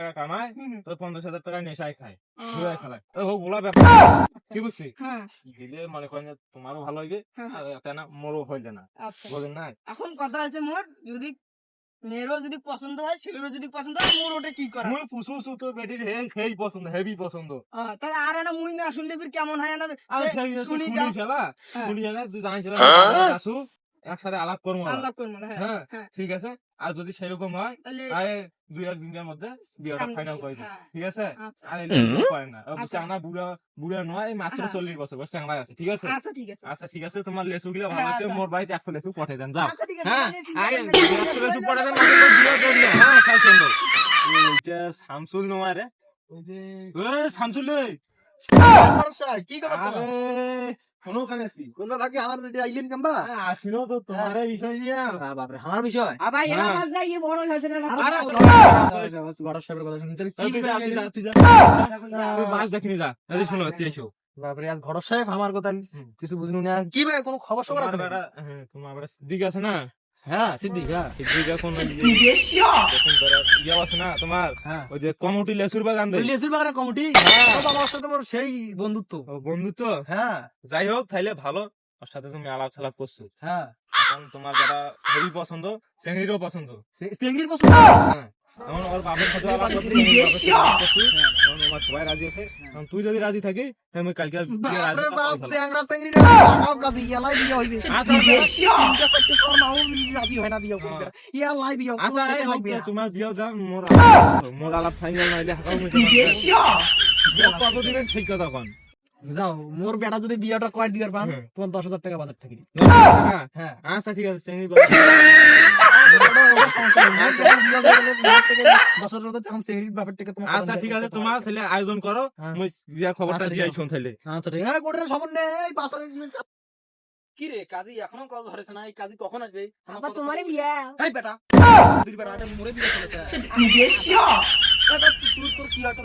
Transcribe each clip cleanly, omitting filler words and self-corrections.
টাকা কামায়, হুম। তো 50,000 টাকা নেশায় খায়, জুয়ায় খেলায়। ও বলা ব্যাপার কি বুঝছি হ্যাঁ দিলে মনে করেন যে তোমারও ভালো হইবে হ্যাঁ। আর একটা না মোরও হইলে না, আচ্ছা বুঝলেন না? এখন কথা আছে মোর, যদি মেয়েরও যদি পছন্দ হয় ছেলেরও যদি পছন্দ হয় মোর ওটা কি করা মুই পুষু তো বেটির হেই পছন্দ, হেভি পছন্দ। তাই আর না মুই না শুনলে ফির কেমন হয় না আর সে সেই শুনি শুনি দাও শালা, হ্যাঁ। শুনি জানা তুই জানিস আসু একসাথে আলাপ করবো না। আলাপ করবো না, হ্যাঁ হ্যাঁ হ্যাঁ ঠিক আছে, আর যদি সেরকম হয় তাহলে তাহলে 2-1 দিনের মধ্যে বিয়েটা কাম- ফাইনাল করে দিই, হ্যাঁ। ঠিক আছে? আচ্ছা আর এটা পারে না, আচ্ছা। চাংড়া বুড়া বুড়া নয়, মাত্র হ্যাঁ। 40 বছর বয়স চাংড়া আছে, ঠিক আছে? আচ্ছা ঠিক আছে আচ্ছা ঠিক আছে, তোমার লেসু গুলো ভালো আছে, আচ্ছা। মোর বাড়িতে 100 লেসু পাঠিয়ে দেন, যাও। আচ্ছা ঠিক আছে হ্যাঁ তাহলে চিন্তা আরে করবেন না। 100 লেসু পাঠিয়ে দেন, আমাকে বিয়ে করে দিও। হ্যাঁ কাল সুন্দর ওইটা শামসুল নয় রে, ওই যে শামসুল রে, কি খবর তোমার? আরে শোনো কানে কি তোমরা থাকি আমার রেডি আইলেন কেমবা? আসিনো তো তোমার বিষয় নিয়ে। বাপরে আমার বিষয়। আবার এরা হ্যাঁ। মাছ যায় ইয়ে বড় হয়েছে না আরে বড় সাহেবের কথা শুনতে কি তুই যা, তুই যা, তুই যা। তুই মাছ দেখিনি যা, এই শোনো তুই এসো। বাপরে আর ঘর সাহেব আমার কথা কিছু বুঝলু না। কি ভাই কোনো খবর সবার তোমার আছে? বেটা, হ্যাঁ, তোমার বেটা সিদ্দিক আছে না? হ্যাঁ সিদ্দিক হ্যাঁ সিদ্দিক এখন দেখুন ইয়ে আছে না তোমার, হ্যাঁ ওই যে কমুটি লেসুর বাগান দেয়, লেসুর বাগানের কমিটি আমার সাথে মোর সেই বন্ধুত্ব। বন্ধুত্ব। হ্যাঁ যাই হোক তাইলে ভালো, ওর সাথে তুমি আলাপ সালাপ করছো, হ্যাঁ এখন তোমার যারা হেভি পছন্দ চেংড়িরও পছন্দ। চেংড়ির পছন্দ। হ্যাঁ এখন ওর বাপের সাথে আলাপ করছি, চেংড়ির বাপের সাথে আলাপ করছি। এখন আমার সবাই রাজি আছে, এখন তুই যদি রাজি থাকিস তাহলে আমি কালকে বিয়ে রাজি বাপরে বাপ থাকবো। চেংড়া চেংড়ি লাগাও কাজে ইয়ালাই বিয়ে হইবে। আচ্ছা, তিনটা চারটে সর মাও রাজি হয় না বিয়ে করতে। ইয়ালাই বিয়ে হবে। আচ্ছা এই হোক, তোমার বিয়ে যা, মোর আলাপ ফাইনাল নাইলে হাকাও কত দিবেন ঠিক কথা কন। যাও মোর বেটা যদি বিয়েটা কয় দিবার পান হ্যাঁ। তোমার 10,000 টাকা বাজার থাকি। 10,000 টাকা? হ্যাঁ আচ্ছা ঠিক আছে, চেংড়ি 10,000 টাকা এখন চেংড়ির বাপের টাকা তোমার। আচ্ছা ঠিক আছে, তোমার তাহলে আয়োজন করো, হ্যাঁ। মুই যা খবরটা আচ্ছা, ঠিক দিয়ে আছে। শোন তাহলে। আচ্ছা ঠিক আছে কোটে খবর নেই পাশে কি রে কাজী এখনো কল ধরেছে না, এই কাজী কখন আসবে? আবার তোমারই বিয়া এই বেটা তুই বেটা এটা মরে বিয়ে চলেছে তুই তোর কি তোর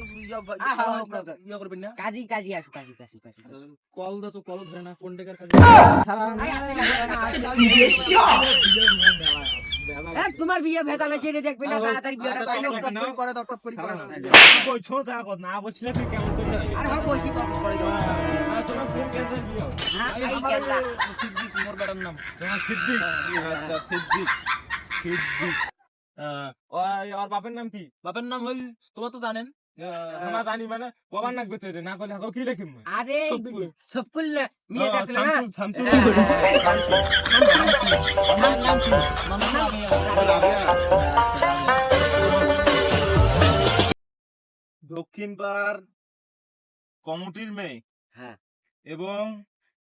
ইয়া করবেন না কাজী কাজী আসো কাজী কাজী কাজী কল দাও কল ধরে না কোন টাকার কাজে তোমার বিয়ে ভেজালে ছেড়ে দেখবে না তাড়াতাড়ি বিয়েটা আচ্ছা, তাইলে ঠিক আছে। করে দাও টপ করে করে দাও। বলছো তা কথা না বলছিলে তুই কেমন করে যাবি? আর হয় বসি করে দাও আর তোমার কোন কেন্দ্রে বিয়ে হবে? হ্যাঁ এই এই আমার কেলা সিদ্দিক মোর বেটার নাম। তোমার সিদ্দিক? আচ্ছা সিদ্দিক, সিদ্দিক। ওর বাপের নাম কি? বাপের নাম হইল তোমার তো জানেন। আমার জানি মানে বাবার নাম করছে না করলে হাকাও কি লিখিম? আরে সবকুল নিয়ে গেছিল না শামসুল, আমার নাম কি? আমার নাম রাবিয়া। দক্ষিণ পাড়ার কমিটির মেয়ে হ্যাঁ এবং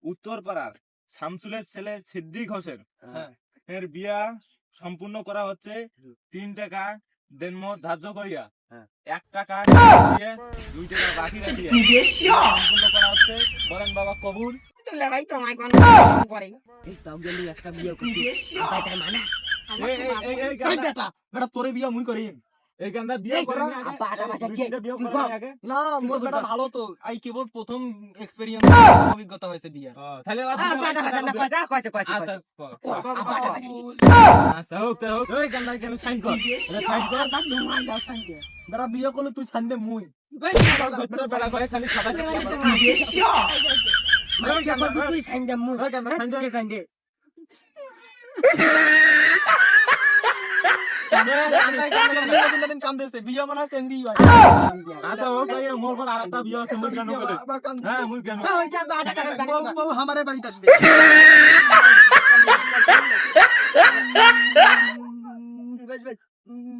উত্তর পাড়ার শামসুলের ছেলে সিদ্দিক হোসেন হ্যাঁ। এর বিয়া সম্পূর্ণ করা হচ্ছে 3 টাকা দেনম ধার্য করিয়া, হ্যাঁ। 1 টাকা দিয়ে 2 টাকা বাকি রাখিয়া সম্পূর্ণ করা হচ্ছে। বলেন বাবা কবুল। ভাই তোমায় কোন করে এই তাও গেলি একটা বিয়ে করছি ভাই তাই মানে এই এই গান্দা, বেটা বেটা তোরে বিয়া মুই করি এই গান্দা বিয়ে এই, করা আব্বা, আটা ভাষা কি? বিয়ে তুই করা কর। আগে। না মোর বেটা ভালো তো আই কেবল প্রথম এক্সপেরিয়েন্স অভিজ্ঞতা হয়েছে বিয়ার। তাহলে আটা ভাষা না কয়টা কয়টা কয়টা আচ্ছা কয়টা আচ্ছা হোক তাই হোক, ওই গান্দা এখানে সাইন কর, সাইন কর। বেটা বিয়ে করলে তুই ছান দে মুই বেলা করে খালি সাদা তুই সাইন দে মুই সাইন দে কাম দিয়েছে বিয়ে মানে সেন্দি হয়। আচ্ছা হোক ভাই, মোর পর আরেকটা বিয়ে আছে, মুই কেন বলে? হ্যাঁ মুই কেন? ওই যা আটা টাকা বউ আমারে বাড়িতে আসবে।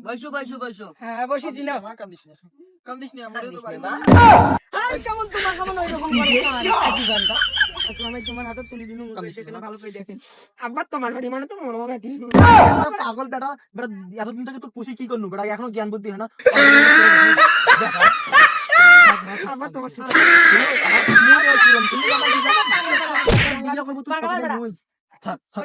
বসো বসো বসো হ্যাঁ বসেছি না কান্দিস না কান্দিস না আমারও তো বাড়ি না। কেমন তোমার কেমন ওইরকম করে আমি তোমার হাতে তুলে দিন সেখানে ভালো করে দেখেন আবার তোমার বাড়ি মানে তো মরো বেটি পাগল বেটা বেটা এতদিন থেকে তো পুষি কি করনু বেটা এখনো জ্ঞান বুদ্ধি হয় না। আবার তোমার বিয়ে করবো তুই পাগলা বেটা। থাক, থাক।